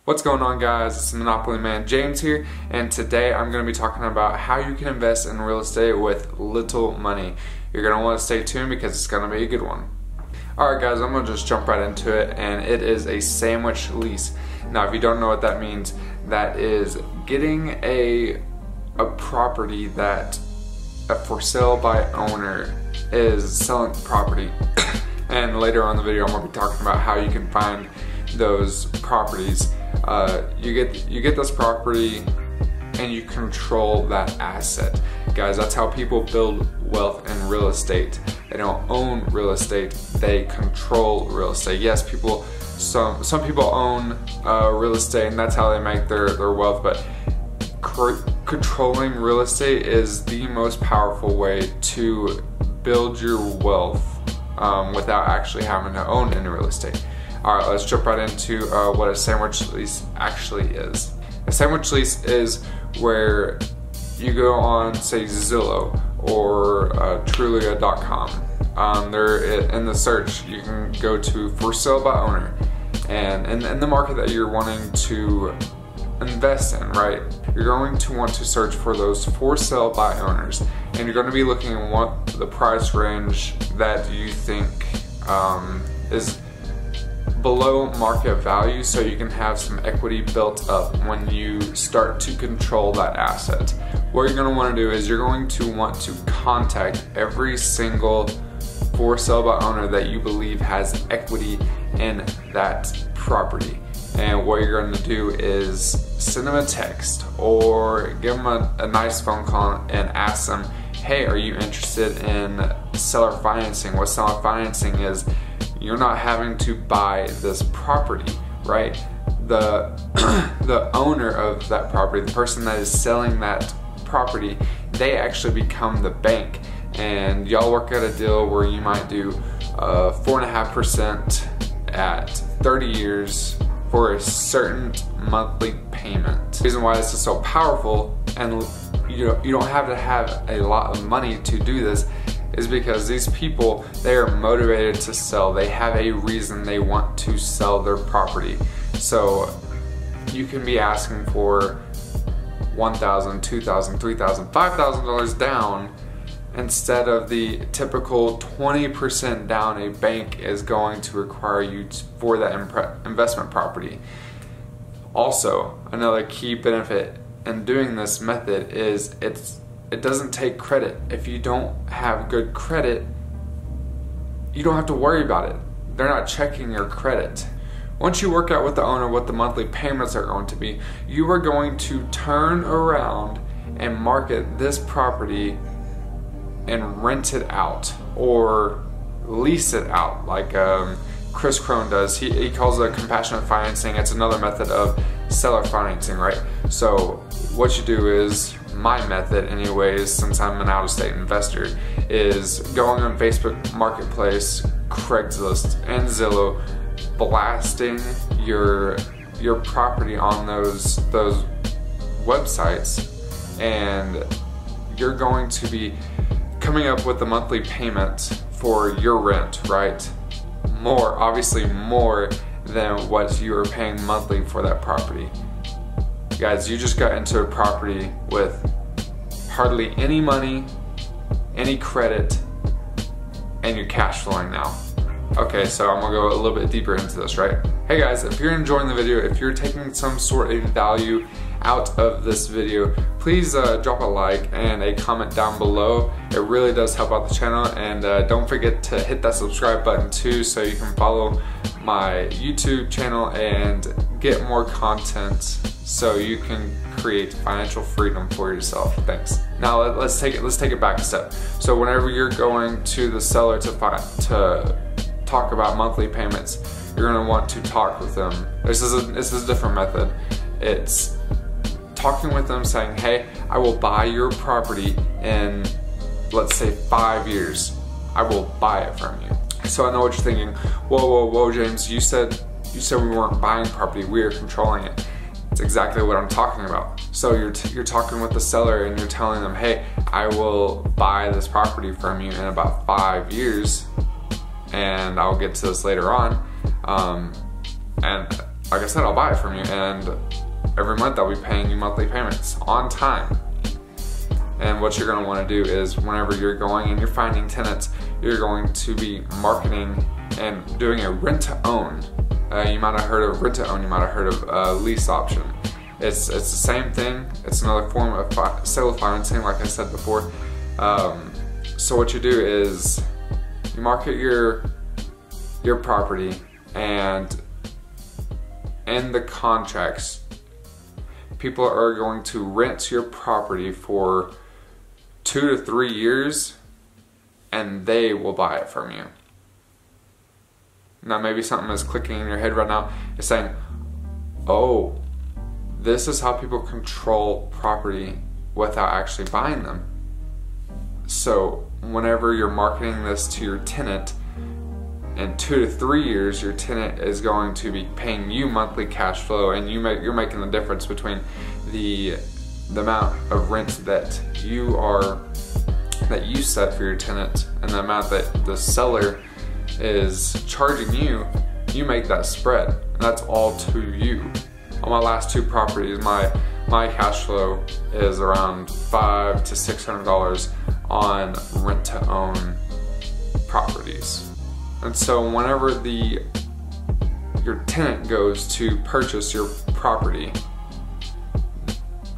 What's going on, guys? It's Monopoly Man James here, and today I'm going to be talking about how you can invest in real estate with little money. You're going to want to stay tuned because it's going to be a good one. Alright guys, I'm going to just jump right into it, and it is a sandwich lease. Now if you don't know what that means, that is getting a property that a for sale by owner is selling property. And later on in the video I'm going to be talking about how you can find those properties. You get this property and you control that asset. Guys, that's how people build wealth in real estate. They don't own real estate, they control real estate. Yes, some people own real estate and that's how they make their wealth, but controlling real estate is the most powerful way to build your wealth without actually having to own any real estate. Alright, let's jump right into what a sandwich lease actually is. A sandwich lease is where you go on, say, Zillow or Trulia.com. There in the search, you can go to for sale by owner, and in the market that you're wanting to invest in, right? You're going to want to search for those for sale by owners, and you're going to be looking at what the price range that you think is below market value, so you can have some equity built up when you start to control that asset. What you're going to want to do is you're going to want to contact every single for sale by owner that you believe has equity in that property. And what you're going to do is send them a text or give them a nice phone call and ask them, hey, are you interested in seller financing? What seller financing is, you're not having to buy this property, right? The owner of that property, the person that is selling that property, they actually become the bank, and y'all work out a deal where you might do 4.5% at 30 years for a certain monthly payment. The reason why this is so powerful, and you don't have to have a lot of money to do this, is because these people, they are motivated to sell. They have a reason they want to sell their property. So you can be asking for $1,000, $2,000, $3,000, $5,000 down instead of the typical 20% down a bank is going to require you for that investment property. Also, another key benefit in doing this method is it doesn't take credit. If you don't have good credit, you don't have to worry about it. They're not checking your credit. Once you work out with the owner what the monthly payments are going to be, you are going to turn around and market this property and rent it out or lease it out like Kris Krohn does. He calls it compassionate financing. It's another method of seller financing, right? So what you do is, my method anyways, since I'm an out-of-state investor, is going on Facebook Marketplace, Craigslist, and Zillow, blasting your property on those websites, and you're going to be coming up with the monthly payment for your rent, right? Obviously more than what you are paying monthly for that property. Guys, you just got into a property with hardly any money, any credit, and you're cash flowing now. Okay, so I'm gonna go a little bit deeper into this, right? Hey guys, if you're enjoying the video, if you're taking some sort of value out of this video, please drop a like and a comment down below. It really does help out the channel, and don't forget to hit that subscribe button too, so you can follow my YouTube channel and get more content so you can create financial freedom for yourself. Thanks. Now let's take it back a step. So whenever you're going to the seller to talk about monthly payments, you're going to want to talk with them. This is a different method. It's talking with them, saying, hey, I will buy your property in, let's say, 5 years. I will buy it from you. So I know what you're thinking. Whoa, James, you said we weren't buying property, we are controlling it. It's exactly what I'm talking about. So you're talking with the seller and you're telling them, hey, I will buy this property from you in about 5 years, and I'll get to this later on. And like I said, I'll buy it from you, and every month I'll be paying you monthly payments on time. And what you're going to want to do is whenever you're going and you're finding tenants, you're going to be marketing and doing a rent-to-own. You might have heard of rent-to-own, you might have heard of lease option. It's the same thing. It's another form of sale of financing, like I said before. So what you do is you market your property, and in the contracts, people are going to rent your property for 2 to 3 years, and they will buy it from you. Now maybe something is clicking in your head right now. It's saying, oh, this is how people control property without actually buying them. So whenever you're marketing this to your tenant, in 2 to 3 years, your tenant is going to be paying you monthly cash flow, and you're making the difference between the amount of rent that you set for your tenant and the amount that the seller is charging you. You make that spread, and that's all to you. On my last 2 properties, my cash flow is around $500 to $600 on rent-to-own properties. And so whenever your tenant goes to purchase your property,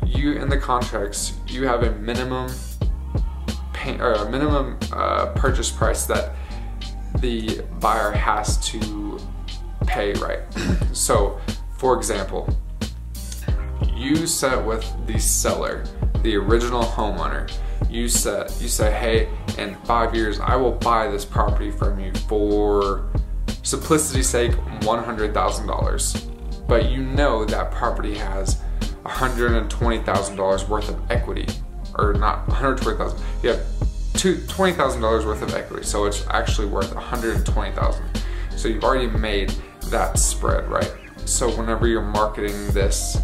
you in the contracts, you have a minimum purchase price that the buyer has to pay, right? So for example, you set with the seller, the original homeowner, you say, hey, in 5 years I will buy this property from you for simplicity's sake $100,000, but you know that property has $120,000 worth of equity, or not 120,000. You have $20,000 worth of equity, so it's actually worth $120,000. So you've already made that spread, right? So whenever you're marketing this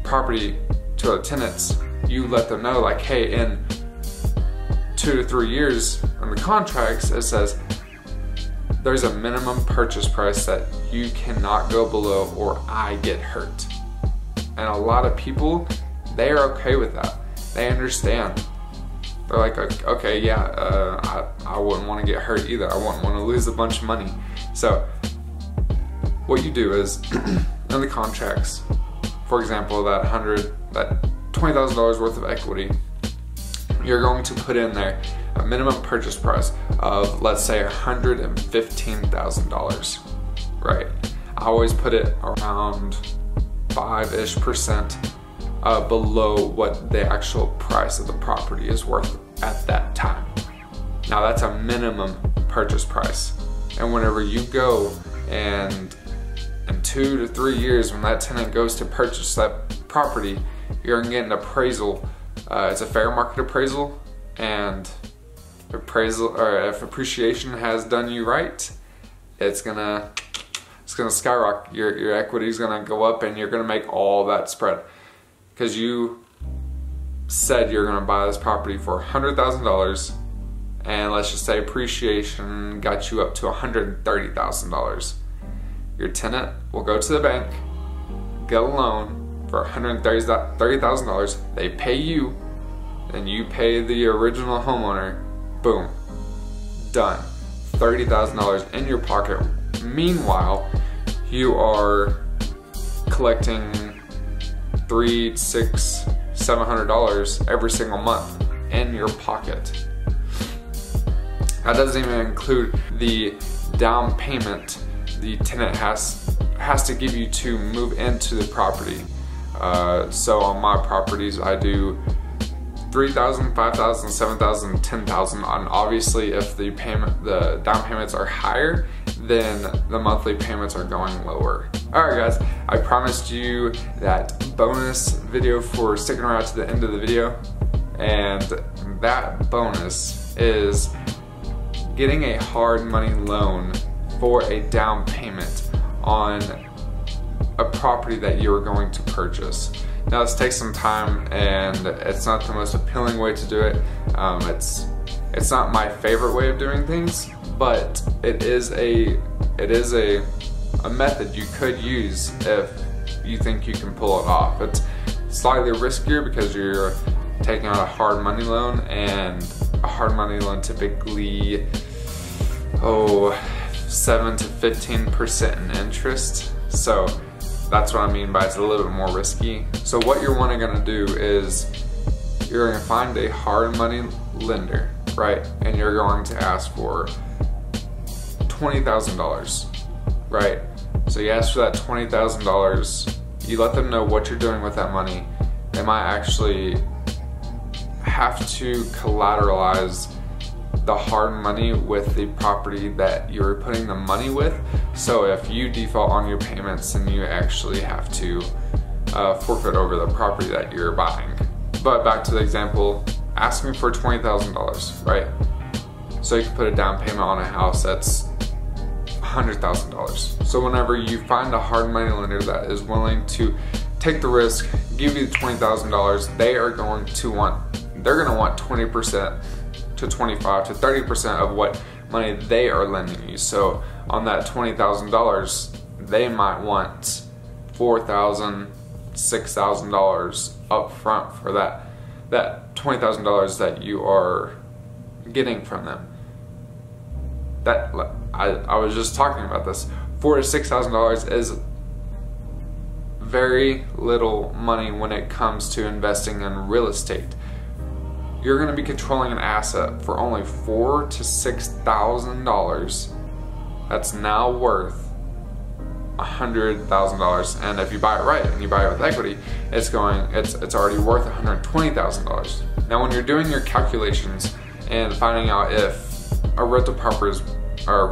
property to other tenants, you let them know, like, hey, in 2 to 3 years in the contracts, it says there's a minimum purchase price that you cannot go below or I get hurt. And a lot of people, they are okay with that. They understand. They're like, okay, yeah, I wouldn't want to get hurt either. I wouldn't want to lose a bunch of money. So what you do is in the contracts, for example, that $20,000 worth of equity, you're going to put in there a minimum purchase price of, let's say, $115,000, right? I always put it around 5-ish% below what the actual price of the property is worth at that time. Now that's a minimum purchase price. And whenever you go and in 2 to 3 years, when that tenant goes to purchase that property, you're gonna get an appraisal. It's a fair market appraisal, and if appreciation has done you right, it's gonna skyrocket. Your equity is gonna go up, and you're gonna make all that spread because you said you're gonna buy this property for $100,000, and let's just say appreciation got you up to $130,000. Your tenant will go to the bank, get a loan for $130,000. They pay you, and you pay the original homeowner. Boom, done. $30,000 in your pocket. Meanwhile, you are collecting $300, $600, $700 every single month in your pocket. That doesn't even include the down payment the tenant has to give you to move into the property. So on my properties, I do $3,000, $5,000, $7,000, $10,000. And obviously, if the down payments are higher, then the monthly payments are going lower. All right, guys, I promised you that bonus video for sticking around to the end of the video, and that bonus is getting a hard money loan for a down payment on a property that you're going to purchase. Now this takes some time, and it's not the most appealing way to do it. It's not my favorite way of doing things, but it is a a method you could use if you think you can pull it off. It's slightly riskier because you're taking out a hard money loan, and a hard money loan typically 7 to 15% in interest. So that's what I mean by it's a little bit more risky. So what you're gonna do is you're gonna find a hard money lender, right? And you're going to ask for $20,000, right? So you ask for that $20,000, you let them know what you're doing with that money. They might actually have to collateralize the hard money with the property that you're putting the money with. So if you default on your payments, then you actually have to forfeit over the property that you're buying. But back to the example, asking for $20,000, right? So you can put a down payment on a house that's $100,000. So whenever you find a hard money lender that is willing to take the risk, give you the $20,000, they're gonna want 20% to 25 to 30% of what money they are lending you. So on that $20,000, they might want $4,000, $6,000 up front for that $20,000 that you are getting from them. That I was just talking about this. $4,000 to $6,000 is very little money when it comes to investing in real estate. You're going to be controlling an asset for only $4,000 to $6,000 that's now worth $100,000, and if you buy it right and you buy it with equity, it's already worth $120,000. Now, when you're doing your calculations and finding out if a rental property or a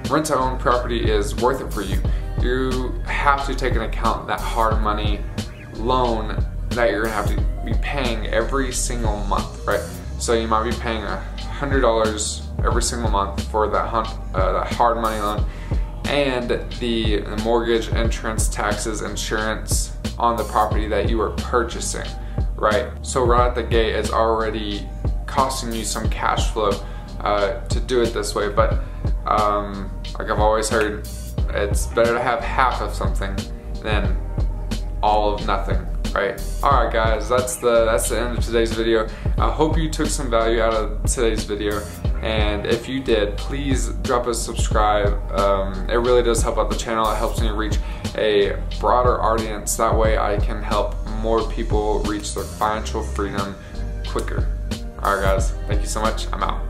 rent-to-own property is worth it for you, you have to take into account that hard money loan that you're gonna have to be paying every single month, right? So you might be paying $100 every single month for that hard money loan, and the mortgage, insurance, taxes, insurance on the property that you are purchasing, right? So right at the gate, it's already costing you some cash flow to do it this way. But like I've always heard, it's better to have half of something than all of nothing, right? Alright guys, that's the end of today's video. I hope you took some value out of today's video, and if you did, please drop a subscribe. It really does help out the channel. It helps me reach a broader audience. That way I can help more people reach their financial freedom quicker. Alright guys, thank you so much. I'm out.